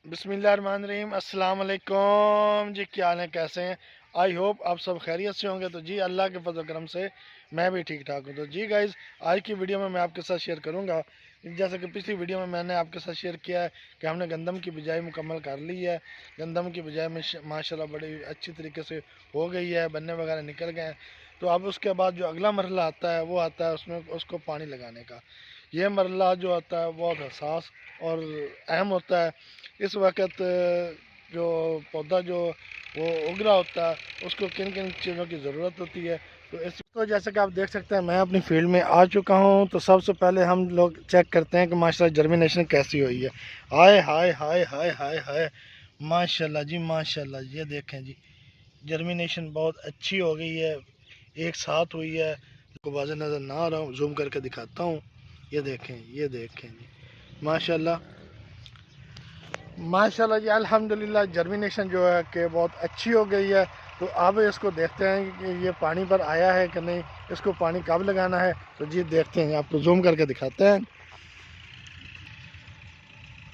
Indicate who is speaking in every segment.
Speaker 1: बिस्मिल्लाहिर्रहमानिर्रहीम। अस्सलाम वालेकुम जी, क्या हाल है, कैसे हैं? आई होप आप सब खैरियत से होंगे। तो जी अल्लाह के फजल करम से मैं भी ठीक ठाक हूँ। तो जी गाइज़, आज की वीडियो में मैं आपके साथ शेयर करूँगा, जैसे कि पिछली वीडियो में मैंने आपके साथ शेयर किया है कि हमने गंदम की बिजाई मुकम्मल कर ली है। गंदम की बिजाई में माशाल्लाह बड़ी अच्छी तरीके से हो गई है, बन्ने वगैरह निकल गए हैं। तो अब उसके बाद जो अगला मरहला आता है वो आता है उसमें उसको पानी लगाने का। ये मरहला जो आता है बहुत हसास और अहम होता है। इस वक्त जो पौधा जो वो उग रहा होता है उसको किन किन चीज़ों की ज़रूरत होती है। तो इस तो जैसे कि आप देख सकते हैं मैं अपनी फील्ड में आ चुका हूँ। तो सबसे पहले हम लोग चेक करते हैं कि माशाल्लाह जर्मिनेशन कैसी हुई है। हाय हाय हाय हाय हाय हाय, माशाल्लाह जी माशाल्लाह। ये देखें जी, जर्मिनेशन बहुत अच्छी हो गई है, एक साथ हुई है। आपको वाज़ेह नज़र ना आ रहा हूँ, जूम करके दिखाता हूँ। ये देखें, ये देखें जी, माशाल्लाह माशाल्लाह जी, अल्हम्दुलिल्लाह। जर्मिनेशन जो है कि बहुत अच्छी हो गई है। तो अब इसको देखते हैं कि ये पानी पर आया है कि नहीं, इसको पानी कब लगाना है। तो जी देखते हैं, आपको जूम करके दिखाते हैं।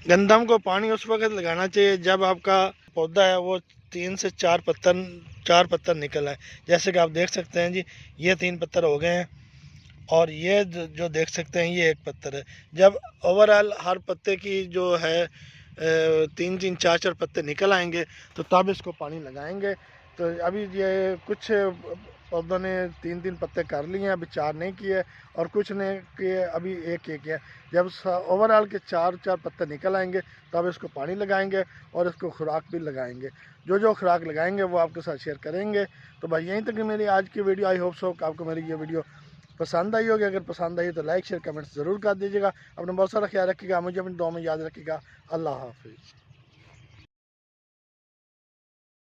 Speaker 1: गंदम को पानी उस वक्त लगाना चाहिए जब आपका पौधा है वो 3 से 4 पत्तर निकल आए। जैसे कि आप देख सकते हैं जी, ये 3 पत्तर हो गए हैं और ये जो देख सकते हैं ये 1 पत्थर है। जब ओवरऑल हर पत्ते की जो है 3 3 4 4 पत्ते निकल आएंगे तो तब इसको पानी लगाएंगे। तो अभी ये कुछ पौधों ने 3 3 पत्ते कर लिए हैं, अभी 4 नहीं किए, और कुछ ने किए अभी एक एक है। जब ओवरऑल के 4 4 पत्ते निकल आएंगे तब इसको पानी लगाएंगे और इसको खुराक भी लगाएंगे। जो जो खुराक लगाएंगे वो आपके साथ शेयर करेंगे। तो भाई यहीं तक मेरी आज की वीडियो। आई होप सो आपको मेरी ये वीडियो पसंद आई होगी। अगर पसंद आई तो लाइक शेयर कमेंट्स ज़रूर कर दीजिएगा। अपना बहुत सारा ख्याल रखिएगा, मुझे अपनी दुआ में याद रखिएगा। अल्लाह हाफिज़।